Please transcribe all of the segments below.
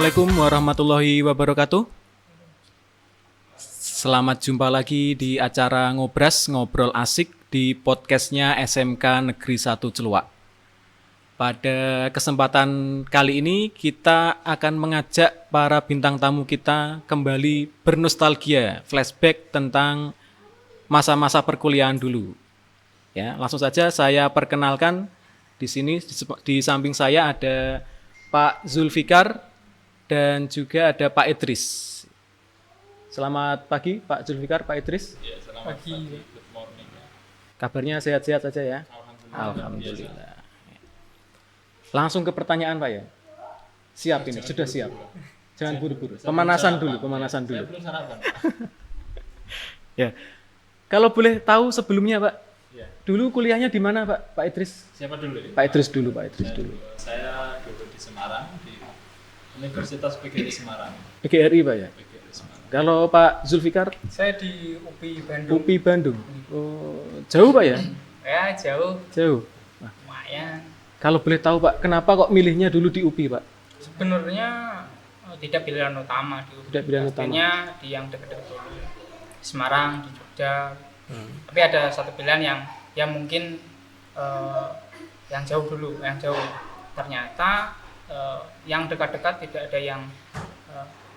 Assalamualaikum warahmatullahi wabarakatuh. Selamat jumpa lagi di acara Ngobras, Ngobrol Asik di podcastnya SMK Negeri 1 Celuak. Pada kesempatan kali ini kita akan mengajak para bintang tamu kita kembali bernostalgia, flashback tentang masa-masa perkuliahan dulu. Ya, langsung saja saya perkenalkan di sini di samping saya ada Pak Zulfikar dan juga ada Pak Idris. Selamat pagi Pak Zulfikar, Pak Idris. Ya, selamat pagi. Good morning. Kabarnya sehat-sehat saja ya? Alhamdulillah. Langsung ke pertanyaan Pak ya. Siap ini, sudah siap. Jangan buru-buru. Pemanasan dulu. Saya belum sarapan. Ya. Kalau boleh tahu sebelumnya Pak, Ya. dulu kuliahnya di mana Pak? Pak Idris? Siapa dulu ini? Pak Idris dulu. Saya dulu di Semarang di Universitas PGRI Semarang. PGRI Pak ya? PGRI Semarang. Kalau Pak Zulfikar? Saya di UPI Bandung. UPI Bandung. Oh, jauh Pak ya? Ya jauh, Jauh. lumayan. Kalau boleh tahu Pak, kenapa kok milihnya dulu di UPI Pak? Sebenarnya tidak pilihan utama di UPI. Tidak pilihan utama. Pastinya di yang dekat-dekat dulu. Di Semarang, di Jogja. Tapi ada satu pilihan yang mungkin yang jauh dulu, yang jauh. Ternyata yang dekat-dekat tidak ada yang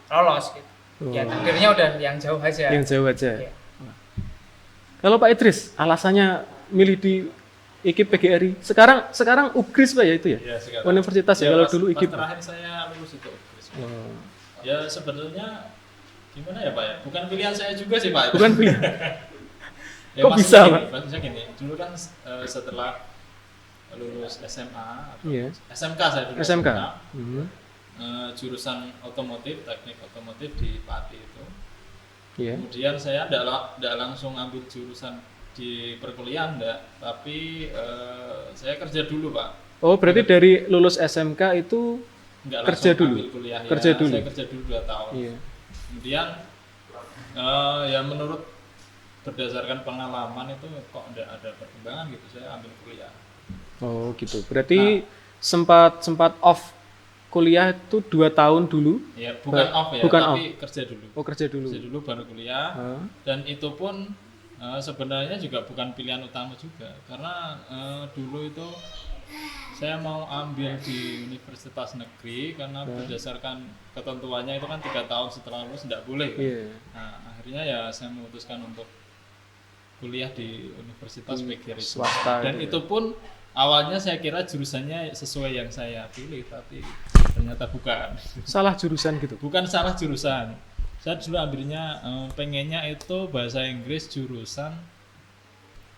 lolos gitu. Ya takdirnya udah yang jauh aja. Yang jauh aja. Ya. Kalau Pak Idris, alasannya milih di IKIP PGRI. Sekarang UGRIS Pak ya itu ya? Ya, sekarang. Universitas ya, kalau dulu IKIP. Terakhir saya lulus itu. Oh. Ya sebenarnya gimana ya Pak ya? Bukan pilihan saya juga sih Pak. Bukan pilihan. Ya, Kok bisa Pak? Maksudnya gini, dulu kan setelah lulus SMA atau Iya. SMK saya dulu. SMK. Mhm. Jurusan otomotif, teknik otomotif di Pati itu. Iya. Kemudian saya tidak langsung ambil jurusan di perkuliahan, tapi saya kerja dulu Pak. Oh, berarti dari lulus SMK itu Nggak kerja langsung dulu? ambil kuliah, ya. Kerja dulu? Saya kerja dulu 2 tahun. Iya. Kemudian ya menurut berdasarkan pengalaman itu kok tidak ada perkembangan gitu, saya ambil kuliah. Oh, gitu. Berarti sempat off kuliah itu 2 tahun dulu. Ya bukan off ya, bukan tapi kerja dulu. Oh, kerja dulu. Kerja dulu baru kuliah. Dan itu pun sebenarnya juga bukan pilihan utama juga, karena dulu itu saya mau ambil di universitas negeri karena berdasarkan ketentuannya itu kan 3 tahun setelah lulus tidak boleh kan? Iya. Nah akhirnya ya saya memutuskan untuk kuliah di Universitas PGRI swasta dan gitu itu pun awalnya saya kira jurusannya sesuai yang saya pilih, tapi ternyata bukan. Salah jurusan gitu. Bukan salah jurusan. Saya dulu ambilnya pengennya itu bahasa Inggris jurusan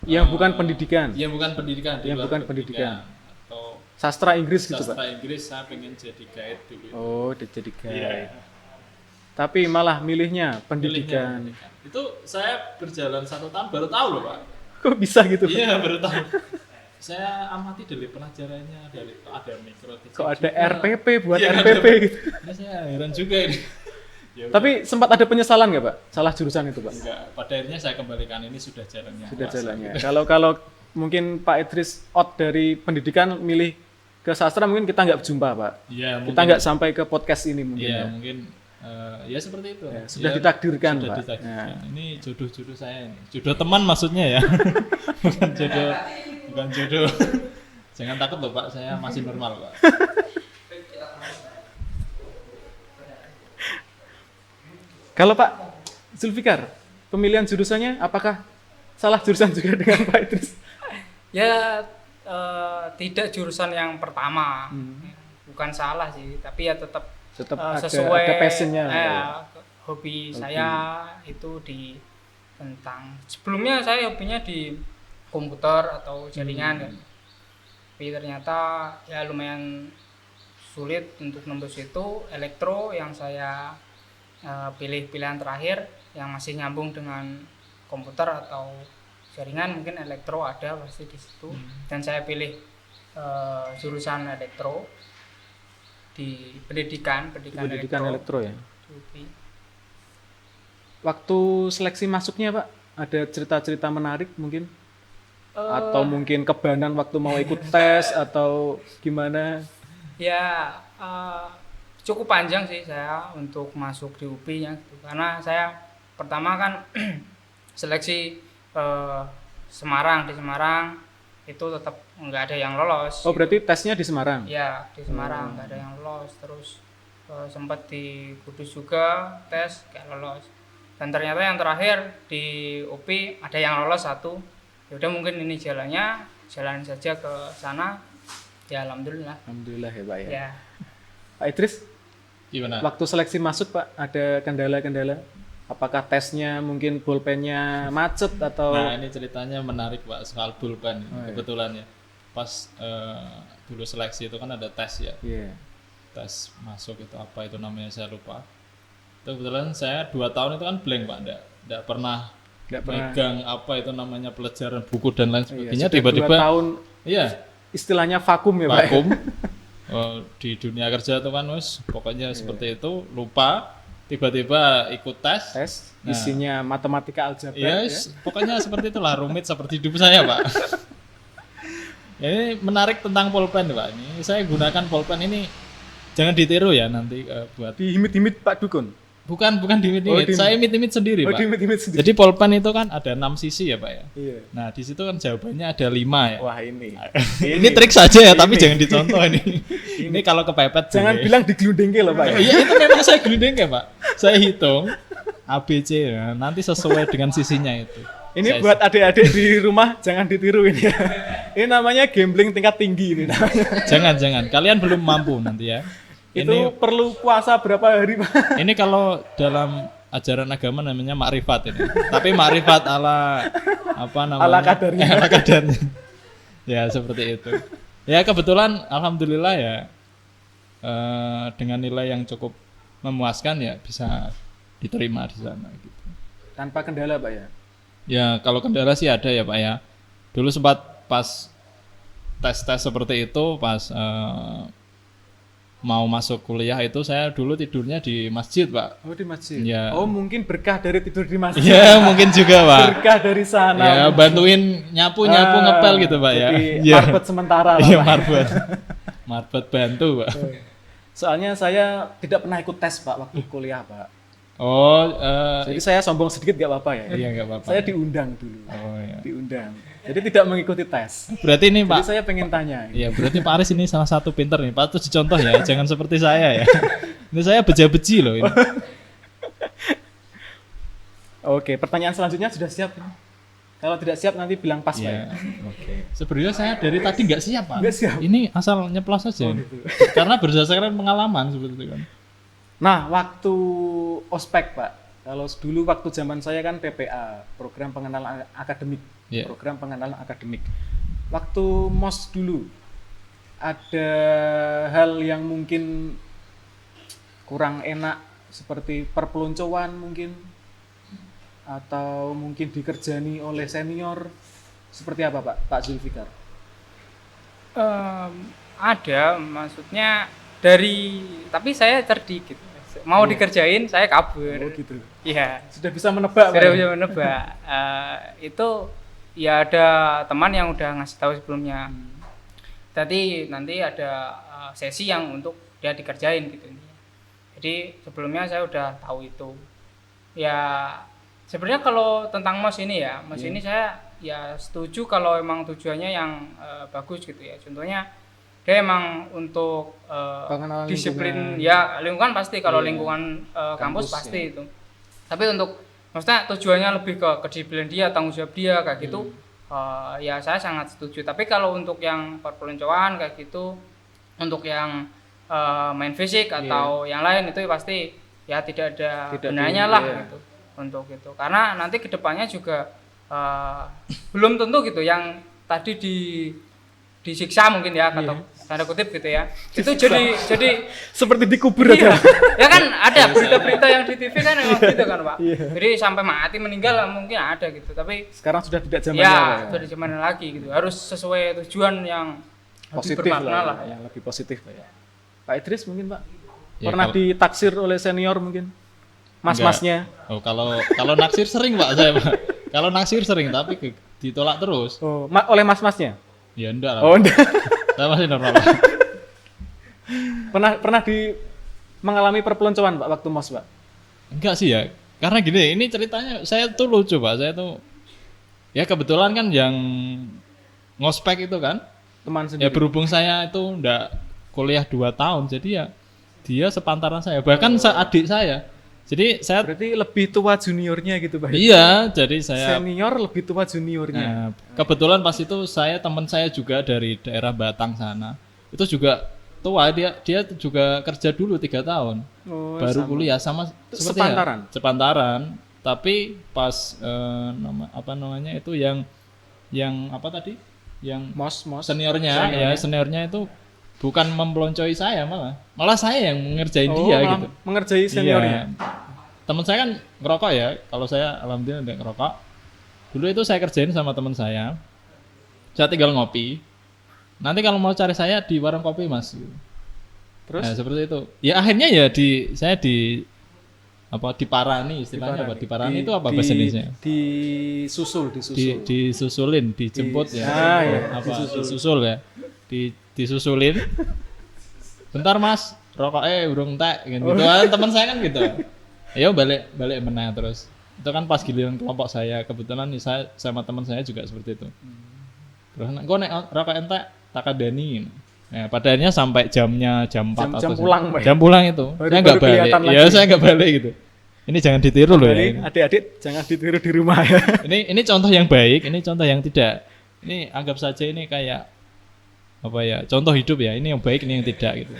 Yang bukan pendidikan. yang bukan pendidikan, di Yang luar bukan pendidikan. atau Sastra Inggris gitu, Pak. sastra Inggris. Saya pengen jadi guide dulu. Oh, jadi guide. Iya. Tapi malah milihnya pendidikan. Pilihnya pendidikan. Itu saya berjalan 1 tahun baru tahu loh Pak. Kok bisa gitu? Pak? Iya baru tahu. Saya amati dari pelajarannya, dari ada mikro. Kok ada RPP buat Iya, RPP ada. gitu. Ini saya heran juga ini. Ya udah. Tapi sempat ada penyesalan nggak Pak? Salah jurusan itu Pak? Enggak, pada akhirnya saya kembalikan, ini sudah jalannya. Sudah Mas. jalannya. Kalau mungkin Pak Idris out dari pendidikan milih ke sastra mungkin kita nggak berjumpa Pak. Iya, Kita nggak sampai ke podcast ini mungkin. Iya, Ya. mungkin ya seperti itu. Ya, sudah Ya, ditakdirkan, sudah Pak. ditakdirkan. Ya. Ini jodoh-jodoh saya ini. Jodoh teman maksudnya ya. bukan jodoh. Jangan takut loh Pak, saya masih normal Pak. Kalau Pak Zulfikar, pemilihan jurusannya apakah salah jurusan juga dengan Pak Idris? Ya tidak jurusan yang pertama. Bukan salah sih, tapi ya tetap sesuai ada passionnya. hobi saya itu di tentang sebelumnya saya hobinya di komputer atau jaringan kan. Tapi ternyata ya lumayan sulit untuk nembus itu. Elektro yang saya pilih pilihan terakhir yang masih nyambung dengan komputer atau jaringan, mungkin elektro ada pasti di situ. Dan saya pilih jurusan elektro di pendidikan elektro ya. Di Waktu seleksi masuknya Pak, ada cerita-cerita menarik mungkin? Atau mungkin kebanan waktu mau ikut tes atau gimana? Ya cukup panjang sih saya untuk masuk di UPI-nya gitu. Karena saya pertama kan seleksi Semarang, di Semarang itu tetap nggak ada yang lolos. Oh, berarti tesnya di Semarang? Ya, di Semarang nggak ada yang lolos. Terus sempat di Kudus juga tes nggak lolos. Dan ternyata yang terakhir di UPI ada yang lolos 1. Ya udah mungkin ini jalan saja ke sana. Ya alhamdulillah. Alhamdulillah ya Pak ya. Ya. Pak Idris, Gimana? waktu seleksi masuk Pak ada kendala-kendala? Apakah tesnya mungkin pulpennya macet atau? Nah ini ceritanya menarik Pak soal pulpen. iya. Kebetulan ya pas dulu seleksi itu kan ada tes ya. Iya. Tes masuk itu apa itu namanya saya lupa. Itu kebetulan saya 2 tahun itu kan blank Pak, enggak pernah Nggak pernah. megang apa itu namanya pelajaran buku dan lain Iya, sebagainya. sudah Tiba-tiba 2 tahun iya istilahnya vakum ya Pak. vakum. Di dunia kerja itu kan wes pokoknya seperti itu, lupa, tiba-tiba ikut tes. Tes isinya matematika aljabar Ya, pokoknya seperti itulah, rumit seperti hidup saya Pak. Ini menarik tentang pulpen Pak. Ini saya gunakan pulpen ini, jangan ditiru ya nanti buat. Dihimit-himit Pak Dukun. Bukan dimit-dimit, saya imit-imit sendiri Oh, Pak. dihimit-himit sendiri. Jadi pulpen itu kan ada 6 sisi ya Pak ya. Iya. Nah di situ kan jawabannya ada 5 ya. Wah ini. Ini trik saja ya, tapi jangan dicontoh ini. Ini kalau kepepet. Jangan boleh. bilang digelundengke loh Pak ya. Iya itu memang saya gelundeng ya Pak. Saya hitung ABC ya, nanti sesuai dengan sisinya itu. Ini Saya- buat adik-adik di rumah jangan ditiru ini ya. Ini namanya gambling tingkat tinggi ini namanya. Jangan. Kalian belum mampu nanti ya. Itu perlu puasa berapa hari Pak? Ini kalau dalam ajaran agama namanya makrifat ini. Tapi makrifat ala apa namanya? Ala kadarnya. Ala kadarnya. Ya seperti itu. Ya kebetulan alhamdulillah ya dengan nilai yang cukup memuaskan ya bisa diterima di sana gitu. Tanpa kendala Pak ya. Ya kalau kendala sih ada ya Pak ya. Dulu sempat pas tes-tes seperti itu pas mau masuk kuliah itu saya dulu tidurnya di masjid Pak. Oh di masjid. Ya. Oh mungkin berkah dari tidur di masjid. Iya mungkin juga Pak. Berkah dari sana. Ya bantuin nyapu ngepel gitu Pak ya. Jadi Iya. marbet sementara lah Iya Pak. marbet bantu Pak. Soalnya saya tidak pernah ikut tes Pak waktu kuliah Pak. Oh Jadi saya sombong sedikit gak apa-apa ya. iya nggak apa-apa. Saya diundang dulu. Oh iya. Diundang. Jadi tidak mengikuti tes. Berarti ini Jadi Pak. saya pengen tanya. Iya berarti Pak Aris ini salah satu pinter nih. Pak tuh dicontoh ya. Jangan seperti saya ya. Ini saya beja-beji loh ini. Oke, pertanyaan selanjutnya sudah siap? Kalau tidak siap nanti bilang pas Pak Iya. ya. Oke. Sebenarnya saya dari tadi nggak siap Pak. Nggak siap. Ini asal nyeplos saja. Karena berdasarkan pengalaman seperti itu kan. Nah, waktu ospek Pak. Kalau dulu waktu zaman saya kan PPA, program pengenalan akademik. Iya. Program pengenalan akademik. Waktu MOS dulu ada hal yang mungkin kurang enak seperti perpeloncoan mungkin atau mungkin dikerjani oleh senior seperti apa Pak Zulfikar? Ada, maksudnya tapi saya cerdik gitu. Mau dikerjain saya kabur. Oh gitu. Iya. Sudah bisa menebak Pak? Sudah ya? bisa menebak. Itu ya ada teman yang udah ngasih tahu sebelumnya. Tadi nanti ada sesi yang untuk dia dikerjain gitu. Jadi sebelumnya saya udah tahu itu. Ya sebenarnya kalau tentang MOS ini ya, MOS ini saya ya setuju kalau emang tujuannya yang bagus gitu ya. Contohnya dia emang untuk Pengenalan disiplin lingkungan. ya lingkungan pasti kalau Iya. lingkungan kampus Kampus, pasti ya. itu. Tapi untuk maksudnya tujuannya lebih ke kedisiplinan dia, tanggung jawab dia kayak gitu. Ya saya sangat setuju. Tapi kalau untuk yang perpeloncoan kayak gitu, untuk yang main fisik atau yang lain itu pasti ya tidak ada Tidak gunanya di- lah iya. gitu untuk itu. Karena nanti kedepannya juga belum tentu gitu yang tadi disiksa mungkin ya kata tanda kutip gitu ya. Itu jadi Seperti dikubur iya. aja. Ya kan ada berita-berita yang di TV kan emang gitu kan Pak. Iya. Jadi sampai mati meninggal mungkin ada gitu. Tapi Sekarang sudah tidak zamannya ya Pak, sudah di zaman lagi gitu. Harus sesuai tujuan yang lebih positif bermakna lah, lah. ya, lebih positif Pak ya. Pak Idris mungkin Pak Ya, pernah kalau- ditaksir oleh senior mungkin mas-masnya. Oh kalau naksir sering Pak saya Pak. Kalau naksir sering tapi ditolak terus. Oh, oleh mas-masnya. Ya enggak lah. Oh, enggak. Saya masih normal. pernah mengalami perpeloncoan Pak waktu MOS Pak? Enggak sih ya. Karena gini, ini ceritanya saya tuh lucu Pak. Saya tuh ya kebetulan kan yang ngospek itu kan Teman ya sendiri. berhubung saya itu ndak kuliah 2 tahun jadi ya dia sepantaran saya bahkan adik saya. Jadi saya Berarti lebih tua juniornya gitu Pak? iya jadi saya Senior lebih tua juniornya. nah, kebetulan pas itu teman saya juga dari daerah Batang sana itu juga tua dia juga kerja dulu 3 tahun Oh, baru sama. kuliah sama seperti Sepantaran? ya, sepantaran tapi pas apa namanya itu yang apa tadi yang MOS. seniornya itu bukan mempeloncoi saya malah saya yang mengerjain dia malah gitu. mengerjai seniornya. Iya. Teman saya kan ngerokok ya. Kalau saya alhamdulillah tidak ngerokok. Dulu itu saya kerjain sama teman saya. Saya tinggal ngopi. Nanti kalau mau cari saya di warung kopi Mas. Terus Nah, seperti itu. Ya akhirnya ya saya diparani istilahnya apa? Diparani itu apa bahasa Indonesia? Disusul. Disusulin, dijemput ya. iya, Apa disusul ya. Disusulin. Bentar Mas, rokoknya urung entek gitu. Teman saya kan gitu. Ayo balik meneh terus. Itu kan pas giliran kelompok saya, kebetulan nih saya sama teman saya juga seperti itu. Terus kok nek rokok entek tak kadani. Nah, padahalnya sampai jam 4 Jam atau pulang, Pak. jam pulang itu. Baru- Saya enggak baru balik. kelihatan Ya lagi. saya enggak balik gitu. Ini jangan ditiru loh ya. Jadi ini. adik-adik jangan ditiru di rumah ya. Ini contoh yang baik, ini contoh yang tidak. Ini anggap saja ini kayak apa ya? Contoh hidup ya. Ini yang baik, ini yang tidak gitu.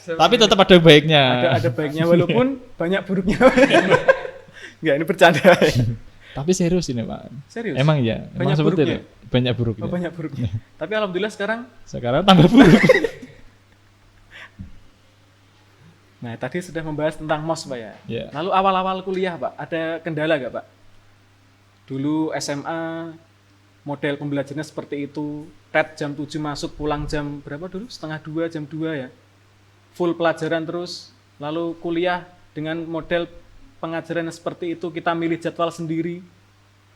Tapi tetap ada baiknya. Ada baiknya walaupun banyak buruknya. Enggak, ini bercanda. Tapi serius ini, Pak. Serius? Emang ya, emang Banyak seperti buruknya? itu. Banyak buruknya. Oh, banyak buruknya. Tapi alhamdulillah sekarang. Sekarang tambah buruk. Nah, tadi sudah membahas tentang MOS, Pak ya. Ya. Lalu awal-awal kuliah, Pak, ada kendala nggak, Pak? Dulu SMA model pembelajarannya seperti itu. TET jam 7 masuk, pulang jam berapa dulu? Setengah 2, jam 2 ya. Full pelajaran terus. Lalu kuliah dengan model pengajaran seperti itu, kita milih jadwal sendiri.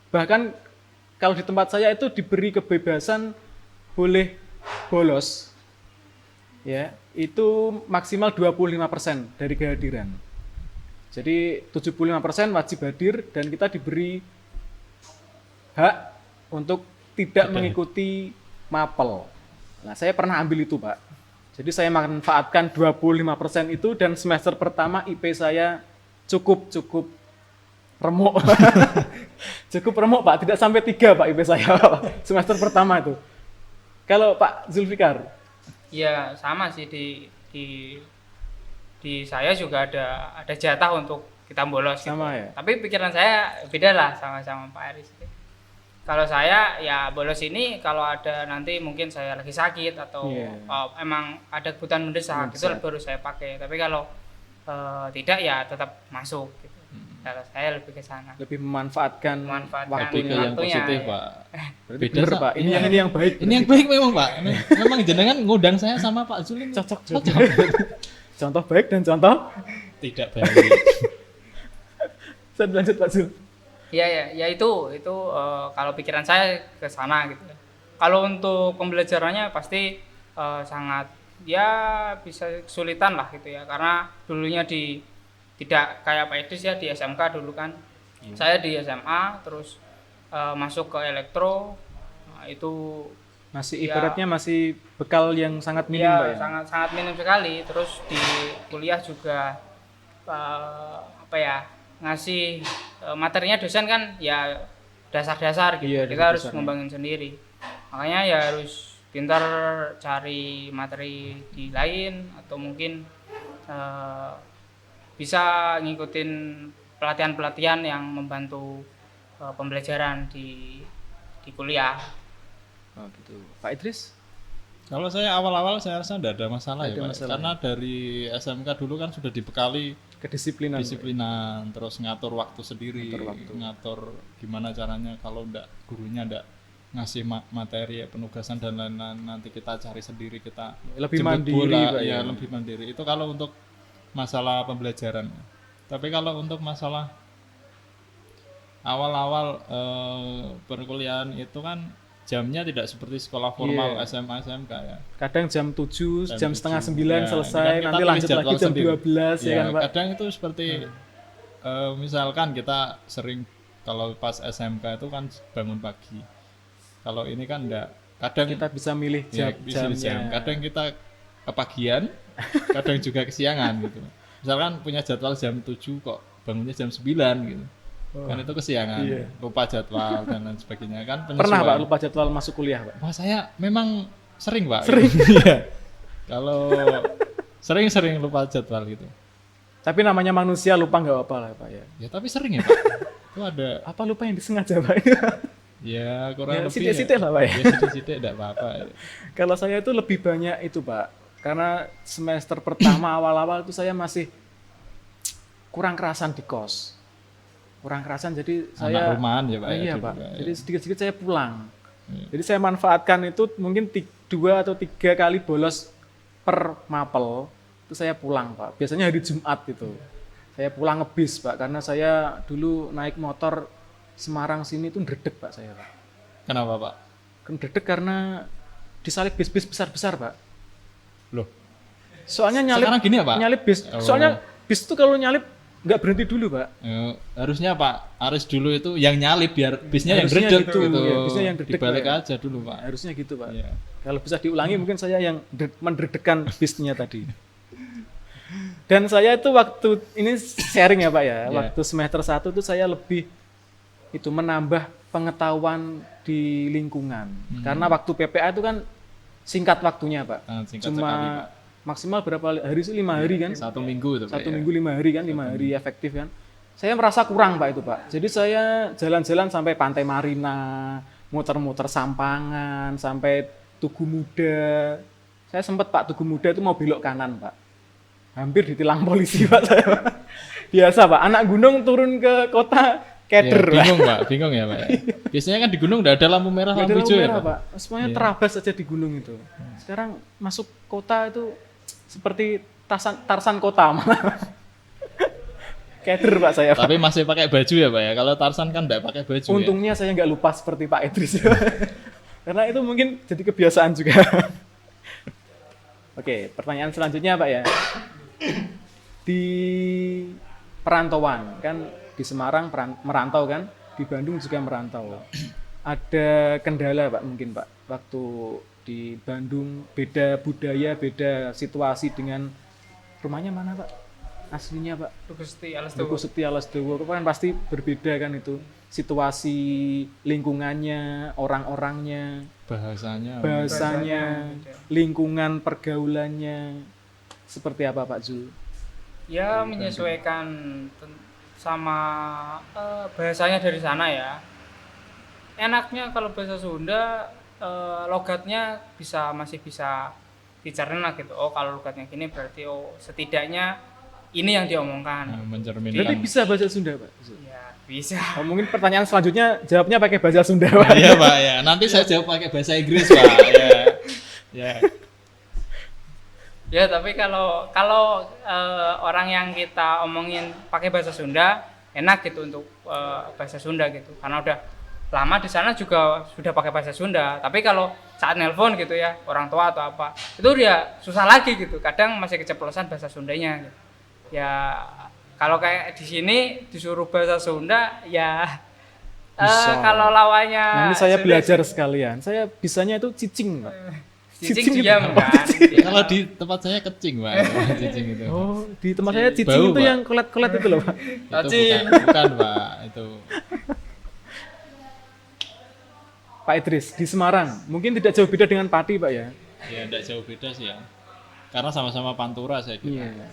Bahkan kalau di tempat saya itu diberi kebebasan boleh bolos. Ya, itu maksimal 25% dari kehadiran. Jadi 75% wajib hadir dan kita diberi hak untuk tidak mengikuti mapel. Nah, saya pernah ambil itu, Pak. Jadi saya manfaatkan 25% itu dan semester pertama IP saya cukup remuk. Cukup remuk, Pak. Tidak sampai 3, Pak, IP saya semester pertama itu. Kalau Pak Zulfikar, Ya sama sih di saya juga ada jatah untuk kita bolos gitu. Sama ya? Tapi pikiran saya beda lah sama Pak Aris. Kalau saya ya bolos ini kalau ada nanti mungkin saya lagi sakit atau Iya. emang ada kebutuhan mendesak itu baru saya pakai. Tapi kalau tidak ya tetap masuk gitu. Kalau saya lebih ke sana. lebih memanfaatkan Memanfaatkan Lebih ke yang waktunya, positif, ya. Pak. Berarti Beda, bener, Sa. Pak. Ini Iya. yang baik. Ini yang baik memang, Pak. Memang jenengan ngundang saya sama Pak Zul ini Cocok. Contoh baik dan contoh tidak baik. saya lanjut Pak Zul. Ya itu kalau pikiran saya ke sana gitu. Kalau untuk pembelajarannya pasti sangat ya bisa kesulitan lah gitu ya karena dulunya tidak kayak Pak Idris ya di SMK dulu kan. Saya di SMA terus masuk ke elektro. Nah, itu Masih Ya. ibaratnya masih bekal yang sangat minim, Pak ya. sangat minim sekali. Terus di kuliah juga apa ya ngasih materinya dosen kan ya dasar-dasar gitu. Iya, Kita harus dasar-dasarnya. ngembangin sendiri. Makanya ya harus pintar cari materi di lain atau mungkin bisa ngikutin pelatihan-pelatihan yang membantu pembelajaran di kuliah. Oh, gitu. Pak Idris? Kalau saya awal-awal saya rasa tidak ada masalah Tidak ya, ada Pak. masalah, Karena dari SMK dulu kan sudah dibekali Kedisiplinan. Pak. disiplinan, terus ngatur waktu sendiri, Ngatur waktu. ngatur gimana caranya kalau ndak gurunya ndak ngasih materi penugasan dan lain-lain nanti kita cari sendiri kita Lebih jemput mandiri, bola, Pak, ya, ya. lebih mandiri itu kalau untuk masalah pembelajaran. Tapi kalau untuk masalah awal-awal perkuliahan itu kan jamnya tidak seperti sekolah formal SMA SMK ya. Kadang jam 7, jam setengah 9 Ya, selesai, ini kan nanti kita lanjut pilih lagi jadwal jam sendiri. 12 ya kan Pak. Kadang itu seperti misalkan kita sering kalau pas SMK itu kan bangun pagi. Kalau ini kan enggak. Kadang Kita bisa milih ya, jamnya. jam. Kadang kita kepagian, kadang juga kesiangan gitu. Misalkan punya jadwal jam 7 kok bangunnya jam 9 gitu. Kan itu kesiangan, Iya. lupa jadwal dan lain sebagainya kan Pernah penyesuaian. Pak lupa jadwal masuk kuliah Pak? Wah, saya memang sering Pak. Sering? Iya. Kalau sering-sering lupa jadwal gitu. Tapi namanya manusia lupa nggak apa-apa lah Pak ya. Ya tapi sering ya Pak. Itu ada Apa lupa yang disengaja Pak? ya kurang Ya, lebih sidik-sidik lah, Pak, ya. Ya sidik-sidik enggak apa-apa. Kalau saya itu lebih banyak itu Pak. Karena semester pertama awal-awal itu saya masih kurang kerasan di kos. Kurang kerasan jadi saya Anak rumahan ya Pak. ya, iya dulu, Pak. ya. Jadi sedikit-sedikit saya pulang. Iya. Jadi saya manfaatkan itu mungkin 2 atau 3 kali bolos per mapel itu saya pulang Pak. Biasanya hari Jumat itu. Saya pulang ngebis Pak karena saya dulu naik motor Semarang sini itu ndredeg Pak saya Pak. Kenapa Pak? Ndredeg karena disalip bis-bis besar-besar Pak. Loh, Soalnya nyalip sekarang gini ya Pak? nyalip bis. Oh. Soalnya bis itu kalau nyalip nggak berhenti dulu Pak. Harusnya Pak Aris dulu itu yang nyalip biar bisnya yang Harusnya dredeg gitu, gitu. ya, bisnya yang dredeg, Dibalik ya. aja dulu Pak. Harusnya gitu Pak. Iya. Kalau bisa diulangi mungkin saya yang mendredegkan bisnya tadi. Dan saya itu waktu ini sharing ya Pak ya. Iya. Waktu semester 1 itu saya lebih itu menambah pengetahuan di lingkungan. Karena waktu PPA itu kan singkat waktunya Pak. Sangat singkat Cuma sekali, Pak. maksimal berapa hari sih? 5 hari kan? 1 minggu itu Pak. 1 ya. minggu 5 hari kan? 5 hari efektif kan? Saya merasa kurang Pak itu Pak. Jadi saya jalan-jalan sampai Pantai Marina, muter-muter Sampangan, sampai Tugu Muda. Saya sempat Pak Tugu Muda itu mau belok kanan Pak. Hampir ditilang polisi Pak saya. Pak. Biasa Pak, anak gunung turun ke kota Ya, keder Pak. bingung Pak, bingung ya Pak. ya. Biasanya kan di gunung udah ada lampu merah, Nggak ada lampu hijau ya merah, Pak. Semuanya Iya. terabas aja di gunung itu. Sekarang masuk kota itu seperti Tarsan kota malah. Keder Pak saya. Pak. Tapi masih pakai baju ya Pak ya. Kalau Tarsan kan enggak pakai baju ya. Untungnya saya nggak lupa seperti Pak Idris. Karena itu mungkin jadi kebiasaan juga. Oke, pertanyaan selanjutnya Pak ya. Di perantauan kan di Semarang merantau kan, di Bandung juga merantau. Ada kendala Pak mungkin Pak waktu di Bandung beda budaya, beda situasi dengan rumahnya mana Pak? Aslinya Pak? Gusti Alas Duku Sekti Alasdawa itu kan pasti berbeda kan itu situasi lingkungannya, orang-orangnya, bahasanya, lingkungan pergaulannya seperti apa Pak Zul? Ya menyesuaikan sama bahasanya dari sana ya. Enaknya kalau bahasa Sunda logatnya masih bisa dicerna gitu. Oh kalau logatnya gini berarti setidaknya ini yang diomongkan. Nah, mencerminkan. Berarti bisa bahasa Sunda Pak? Ya bisa. Oh, mungkin pertanyaan selanjutnya jawabnya pakai bahasa Sunda Pak. Iya Pak ya. Nanti saya jawab pakai bahasa Inggris Pak. Ya. Ya. Ya tapi kalau orang yang kita omongin pakai bahasa Sunda enak gitu untuk bahasa Sunda gitu karena udah lama di sana juga sudah pakai bahasa Sunda. Tapi kalau saat nelpon gitu ya orang tua atau apa itu dia susah lagi gitu. Kadang masih keceplosan bahasa Sundanya. Gitu. Ya kalau kayak di sini disuruh bahasa Sunda ya kalau lawannya Nanti saya Sunda, belajar sekalian. Saya bisanya itu cicing Pak. cicing diam kan. Kalau di tempat saya kecing Pak. Cicing itu. Oh, di tempat saya cicing Bau, itu Pak. yang kolet-kolet itu loh Pak. Itu bukan Pak. Itu Pak Idris di Semarang. Mungkin tidak jauh beda dengan Pati Pak ya. ya enggak jauh beda sih ya. Karena sama-sama Pantura saya kira. Iya.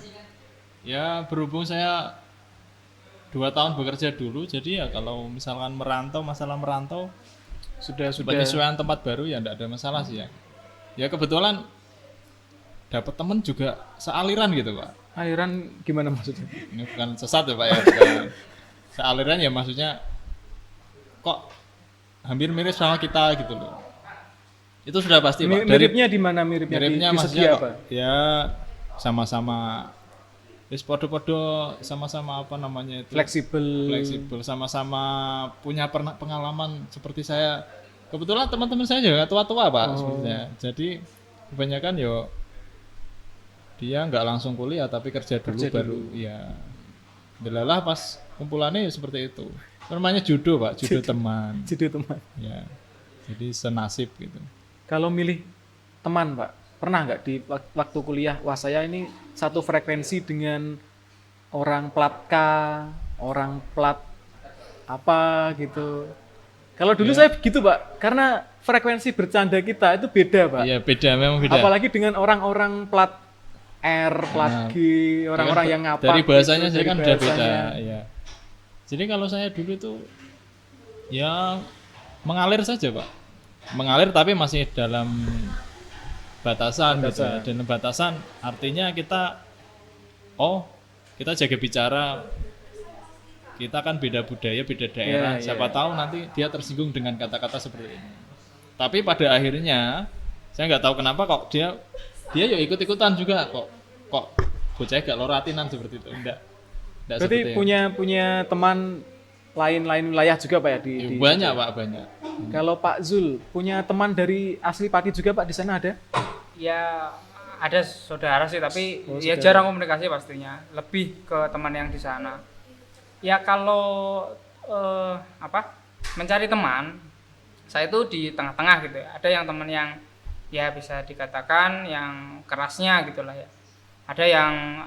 Ya berhubung saya 2 tahun bekerja dulu, jadi ya kalau misalkan masalah merantau, Sudah penyesuaian tempat baru ya enggak ada masalah sih ya. Ya kebetulan dapat temen juga sealiran gitu Pak. Aliran gimana maksudnya? Ini bukan sesat ya Pak ya, bukan. Sealiran ya maksudnya kok hampir mirip sama kita gitu loh. Itu sudah pasti Pak. Miripnya di mana miripnya? Miripnya Di segi maksudnya apa? kok, ya sama-sama wis podo-podo sama-sama apa namanya itu Fleksibel. sama-sama punya pengalaman seperti saya kebetulan teman-teman saya juga tua-tua Pak sebetulnya. Jadi kebanyakan dia nggak langsung kuliah tapi kerja dulu baru ya. Delalah pas kumpulannya ya seperti itu. Namanya judo Pak, judo teman. Judo teman. Ya. Jadi senasib gitu. Kalau milih teman Pak, pernah nggak di waktu kuliah, wah saya ini satu frekuensi dengan orang plat K, orang plat apa gitu. Kalau dulu saya begitu Pak, karena frekuensi bercanda kita itu beda Pak. Iya beda, memang beda. Apalagi dengan orang-orang plat R, plat G, orang-orang yang ngapa. Dari bahasanya gitu, saya kan udah beda. Ya. Jadi kalau saya dulu itu ya mengalir saja Pak. Mengalir tapi masih dalam batasan. Gitu ya. Dan batasan artinya kita jaga bicara. Kita kan beda budaya, beda daerah. Siapa tahu nanti dia tersinggung dengan kata-kata seperti ini. Tapi pada akhirnya saya nggak tahu kenapa kok dia ya ikut-ikutan juga kok bocah gak loratinan seperti itu. Enggak berarti punya teman lain wilayah juga Pak ya di banyak Pak, banyak. Kalau Pak Zul punya teman dari asli Pati juga Pak, di sana ada? Ya ada saudara sih, tapi ya jarang komunikasi pastinya. Lebih ke teman yang di sana. Ya kalau mencari teman, saya itu di tengah-tengah gitu. Ada yang teman yang ya bisa dikatakan yang kerasnya gitulah ya. Ada yang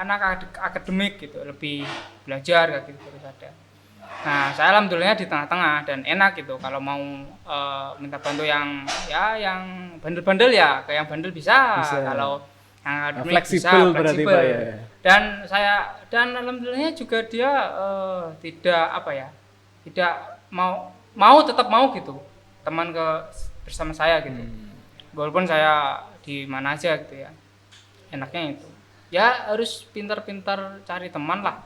anak akademik gitu, lebih belajar kayak gitu terus ada. Nah, saya alhamdulillah di tengah-tengah dan enak gitu. Kalau mau minta bantu yang bandel-bandel ya, kayak yang bandel bisa. Kalau yang akademik fleksibel berarti Pak ya. Dan alhamdulillahnya juga dia tidak mau tetap mau gitu teman bersama saya gitu. Walaupun saya di mana aja gitu ya. Enaknya itu. Ya harus pintar-pintar cari teman lah.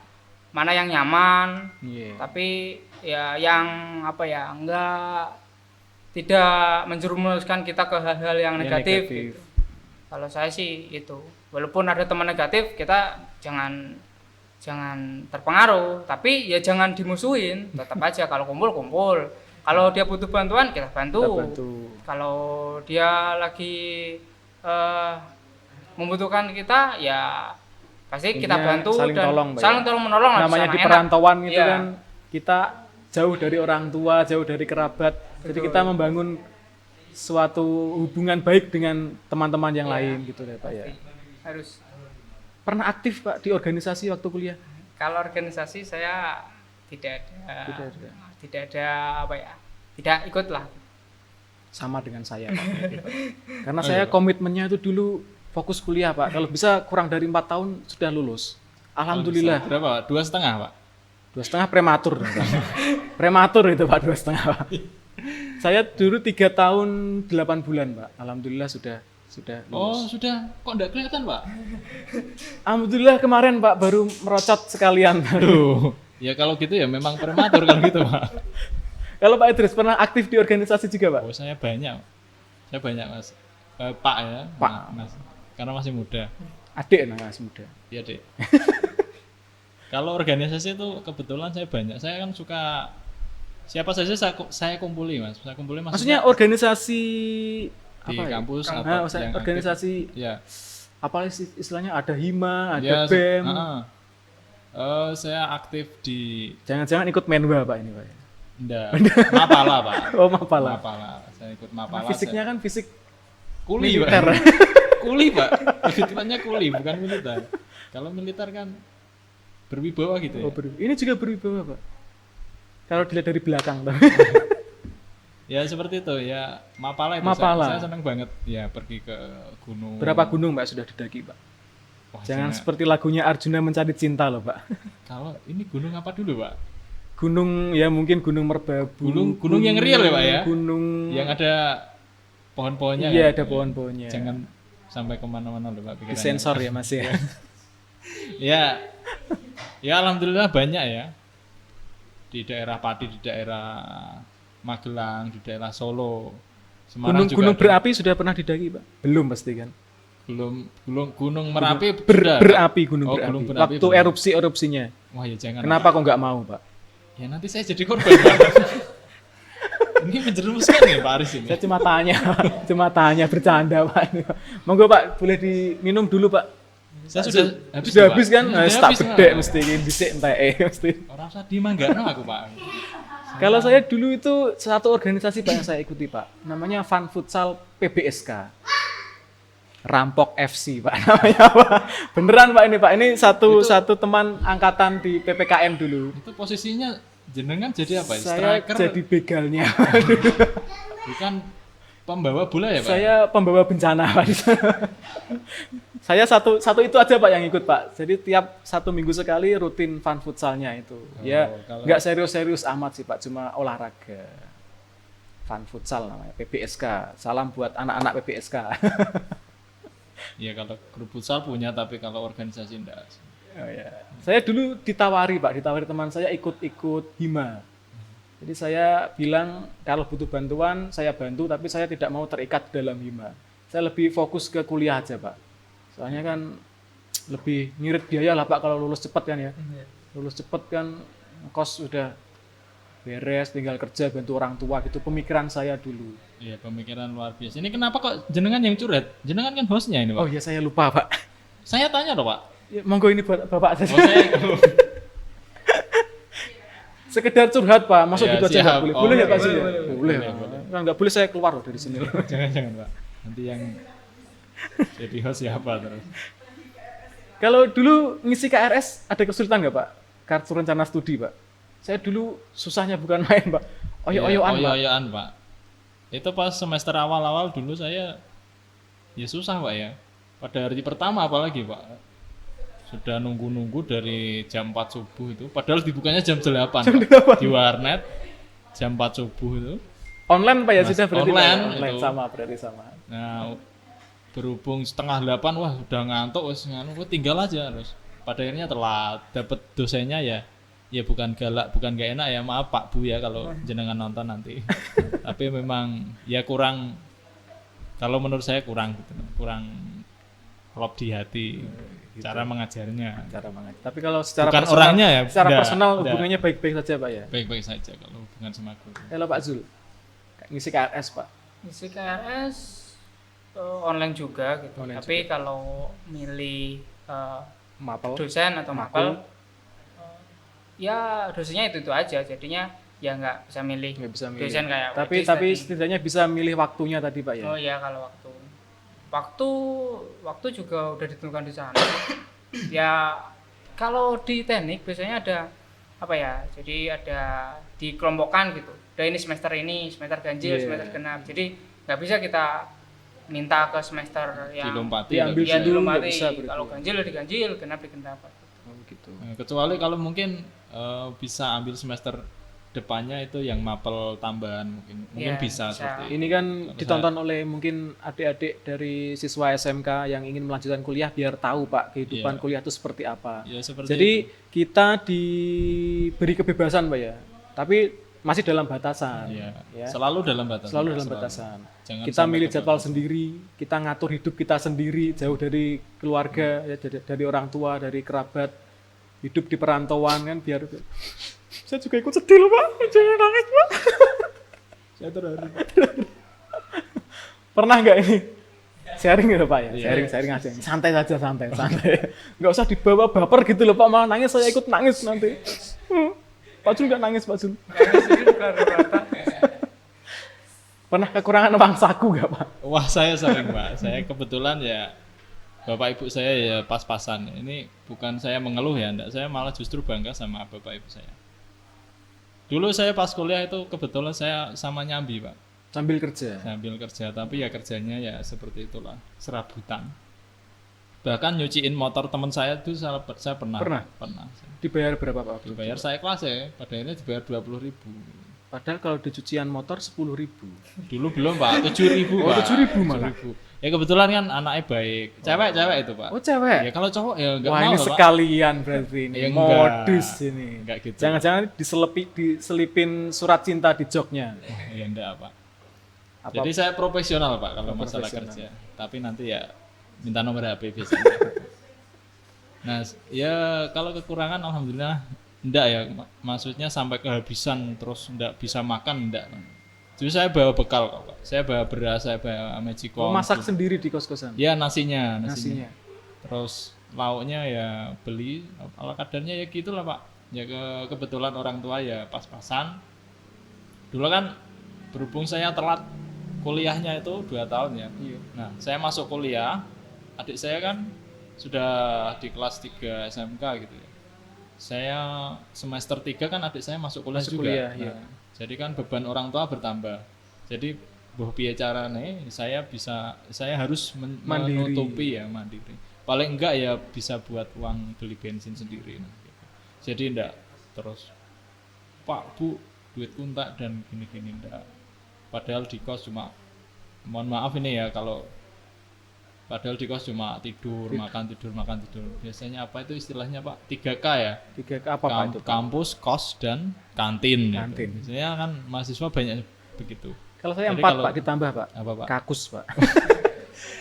Mana yang nyaman. Tapi ya yang tidak menjerumuskan kita ke hal-hal yang negatif. Gitu. Kalau saya sih itu. Walaupun ada teman negatif, kita jangan terpengaruh, tapi ya jangan dimusuhin. Tetap aja kalau kumpul. Kalau dia butuh bantuan, kita bantu. Kalau dia lagi membutuhkan kita, ya pasti kita bantu saling tolong menolong. Namanya di perantauan gitu kan, kita jauh dari orang tua, jauh dari kerabat. Betul. Jadi kita membangun suatu hubungan baik dengan teman-teman yang lain gitu ya Pak ya. Harus. Pernah aktif Pak di organisasi waktu kuliah? Kalau organisasi saya tidak ada tidak ikut lah. Sama dengan saya Pak. Karena saya komitmennya itu dulu fokus kuliah Pak. Kalau bisa kurang dari 4 tahun sudah lulus. Alhamdulillah. Berapa Pak? 2,5 Pak? 2,5 prematur. Prematur itu Pak, 2,5 Pak. Saya dulu 3 tahun 8 bulan Pak. Alhamdulillah sudah lulus. Oh sudah, kok enggak kelihatan Pak? Alhamdulillah kemarin Pak baru merocot sekalian. Aduh, ya kalau gitu ya memang prematur kalau gitu Pak. Kalau Pak Idris pernah aktif di organisasi juga Pak? Oh saya banyak Mas. Pak ya, Pak. Mas. Karena masih muda. Adik masih muda. Iya Dek. Kalau organisasi itu kebetulan saya banyak. Saya kan suka siapa saja saya kumpuli Mas. Saya kumpuli maksudnya organisasi di apa kampus ya? atau yang organisasi ya. Apa istilahnya, ada hima, ada BEM. Saya aktif di jangan-jangan ikut Menwa Pak ini Pak. Enggak. Mapala Pak. Oh Mapala. Saya ikut Mapala. Fisiknya kan fisik kuli militer. Pak. Kuli Pak. Kebetulannya kuli bukan militer. Kalau militer kan berwibawa gitu ya. Ini juga berwibawa Pak. Kalau dilihat dari belakang. Ya seperti itu ya, Mapala itu saya senang banget ya pergi ke gunung. Berapa gunung Pak sudah didaki Pak? Wah, jangan seperti lagunya Arjuna Mencari Cinta loh Pak. Kalau ini gunung apa dulu Pak? Gunung ya mungkin Gunung Merbabu. Gunung yang real ya Pak ya? Gunung yang ada pohon-pohonnya. Iya kan? ada pohon-pohonnya. Jangan sampai kemana-mana loh Pak pikirannya. Disensor ya Mas ya. Ya alhamdulillah banyak ya. Di daerah Pati, di daerah Magelang, di daerah Solo, Semarang gunung berapi sudah pernah didaki Pak? Belum pasti kan? Belum. Gunung Merapi berapi. Waktu belum. erupsinya. Wah ya jangan. Kenapa kok nggak mau Pak? Ya nanti saya jadi korban Pak. Ini menjerumuskan ya Pak Aris ini. Saya cuma tanya bercanda Pak. Monggo Pak, boleh diminum dulu Pak. Saya sudah habis, Sudah Pak. habis kan? Sudah Tak habis, bedek Pak. mesti dhisik enteke mesti. Orang usah dimanggano aku Pak. Kalau saya dulu itu satu organisasi Pak yang saya ikuti Pak, namanya Fun Futsal PBSK. Rampok FC Pak namanya Pak. Beneran Pak ini satu teman angkatan di PPKM dulu. Itu posisinya jenengan jadi apa ya? Saya Striker, jadi begalnya. bukan pembawa bola ya Pak? Saya pembawa bencana Pak. Saya satu itu aja Pak yang ikut Pak. Jadi tiap 1 minggu sekali rutin fun futsalnya itu. Ya kalau- nggak serius-serius amat sih Pak, cuma olahraga. Fun futsal namanya, PBSK. Salam buat anak-anak PBSK. Ya kalau grup futsal punya, tapi kalau organisasi enggak. Oh, ya. Saya dulu ditawari teman saya ikut Hima. Jadi saya bilang kalau butuh bantuan saya bantu, tapi saya tidak mau terikat dalam Hima. Saya lebih fokus ke kuliah aja Pak. Soalnya kan lebih ngirit biaya lah Pak kalau lulus cepat kan ya. Lulus cepat kan kos udah beres, tinggal kerja bantu orang tua gitu. Pemikiran saya dulu. Iya, pemikiran luar biasa. Ini kenapa kok jenengan yang curhat? Jenengan kan hostnya ini Pak. Oh iya saya lupa Pak. Saya tanya loh Pak. Ya, monggo ini buat Bapak saja. Oh, saya Sekedar curhat Pak, masuk Ya, gitu aja siap. nggak boleh. Oh, Boleh ya Pak? boleh, Zul, ya? boleh, Boleh. boleh. Kalau nggak boleh saya keluar loh dari sini. jangan Pak. Nanti yang jadi host siapa terus? Kalau dulu ngisi KRS ada kesulitan nggak Pak? Kartu rencana studi Pak. Saya dulu susahnya bukan main Pak. Oyo-oyoan Pak. Oyo-oyoan Pak. Itu pas semester awal-awal dulu saya ya susah Pak ya. Pada hari pertama apalagi Pak. Sudah nunggu-nunggu dari jam 4 subuh itu. Padahal dibukanya jam 8 Pak. Di warnet jam 4 subuh itu. Online Pak ya Mas, sudah berarti Pak, ya? online Online itu. sama berarti sama. Nah, berhubung setengah 8 wah udah ngantuk wes nganu gua tinggal aja terus. Pada akhirnya telat. Dapat dosennya ya bukan galak, bukan gak enak ya, maaf Pak Bu ya kalau jenengan nonton nanti. Tapi memang ya kurang, kalau menurut saya kurang gitu. Kurang klop di hati cara mengajarnya. Cara mengajar. Tapi kalau secara Bukan personal, orangnya ya, secara enggak, personal enggak. hubungannya baik-baik saja Pak ya. Baik-baik saja kalau hubungan sama guru. Halo Pak Zul. Ngisi KRS Pak. Isi KRS online juga gitu. Online Tapi kalau milih Mapel. dosen atau Makul. mapel, ya dosennya itu aja. Jadinya ya nggak bisa milih Nggak bisa milih. dosen kayak Tapi Wedis tadi. setidaknya bisa milih waktunya tadi Pak ya. Oh iya, kalau waktu juga udah ditentukan di sana. Ya kalau di teknik biasanya ada apa ya? Jadi ada dikelompokkan gitu. Udah ini semester ganjil, Iya. semester genap. Jadi nggak bisa kita minta ke semester yang Dilompati. Diambil nggak bisa. dulu, dilompati. nggak bisa berarti. Kalau ganjil ya diganjil, genap digenap. Oh gitu. Nah, kecuali kalau mungkin bisa ambil semester depannya itu yang mapel tambahan mungkin Ya, bisa bisa. seperti Ini kan Kalau ditonton oleh mungkin adik-adik dari siswa SMK yang ingin melanjutkan kuliah biar tahu Pak kehidupan Iya. kuliah itu seperti apa. ya seperti Jadi itu. kita diberi kebebasan Pak ya, tapi masih dalam batasan. Iya. Ya. Selalu dalam batasan. Selalu dalam batasan. Jangan Kita sampai milih jadwal kebablasan. sendiri, kita ngatur hidup kita sendiri, jauh dari keluarga, ya, dari orang tua, dari kerabat, hidup di perantauan kan biar. Saya juga ikut sedih loh Pak, jangan nangis Pak. Saya terharu. Pernah nggak ini? Sharing gitu Pak ya, Iya. sharing aja. Santai saja, santai. Nggak usah dibawa baper gitu loh Pak, malah nangis saya ikut nangis nanti. Pak Jul nggak nangis Pak Jul. Pernah kekurangan uang saku nggak Pak? Wah, saya sering Pak. Saya kebetulan ya bapak ibu saya ya pas-pasan. Ini bukan saya mengeluh ya, enggak. Saya malah justru bangga sama bapak ibu saya. Dulu saya pas kuliah itu kebetulan saya sama nyambi Pak. Sambil kerja. Sambil kerja, tapi ya kerjanya ya seperti itulah, serabutan. Bahkan nyuciin motor teman saya itu saya pernah. Pernah? Pernah. Dibayar berapa Pak? Dibayar saya kelas ya, pada akhirnya dibayar 20.000. Padahal kalau di cucian motor 10.000. Dulu belum Pak, 7.000 Oh, Pak. 7.000 malah. 7.000. Ya kebetulan kan anaknya baik. Cewek itu Pak. Oh cewek? Ya kalau cowok ya enggak Wah mau ini Pak. sekalian berarti ini. Ya, enggak. Modus ini. Enggak gitu. Jangan-jangan diselipin surat cinta di joknya. Ya enggak Pak. Apa? Jadi saya profesional Pak kalau Oh, masalah profesional. kerja. Tapi nanti ya minta nomor HP biasanya. Nah, ya kalau kekurangan alhamdulillah enggak ya. Maksudnya sampai kehabisan terus enggak bisa makan enggak. Jadi saya bawa bekal kok, Pak. Saya bawa beras, saya bawa magicom. Masak sendiri di kos-kosan? Ya nasinya. Nasinya. Terus lauknya ya beli, ala kadarnya ya gitulah Pak. Ya kebetulan orang tua ya pas-pasan. Dulu kan berhubung saya telat kuliahnya itu 2 tahun ya. Iya. Nah saya masuk kuliah, adik saya kan sudah di kelas 3 SMK gitu ya. Saya semester 3 kan adik saya masuk kuliah juga. Kuliah, Nah, iya. jadi kan beban orang tua bertambah. Jadi boh piye carane saya harus Mandiri. menutupi ya mandiri. Paling enggak ya bisa buat uang beli bensin sendiri. Nah, gitu. Jadi enggak terus Pak Bu duitku enggak dan gini-gini enggak. Padahal di kos cuma mohon maaf ini ya kalau padahal di kos cuma tidur, makan tidur. Biasanya apa itu istilahnya Pak? 3K ya? 3 apa Pak itu? Kampus, kos, dan kantin. Kantin. Gitu. Biasanya kan mahasiswa banyak begitu. Kalau saya Jadi 4 kalau- Pak ditambah Pak. Apa Pak? Kakus Pak.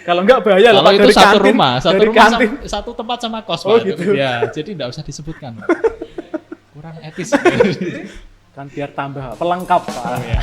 Kalau enggak bahaya loh Kalau Pak, itu dari satu kantin, rumah, dari kantin. satu tempat sama kos Oh, Pak. gitu. Ya, jadi enggak usah disebutkan Pak. Kurang etis. Kan biar tambah pelengkap Pak. Ya.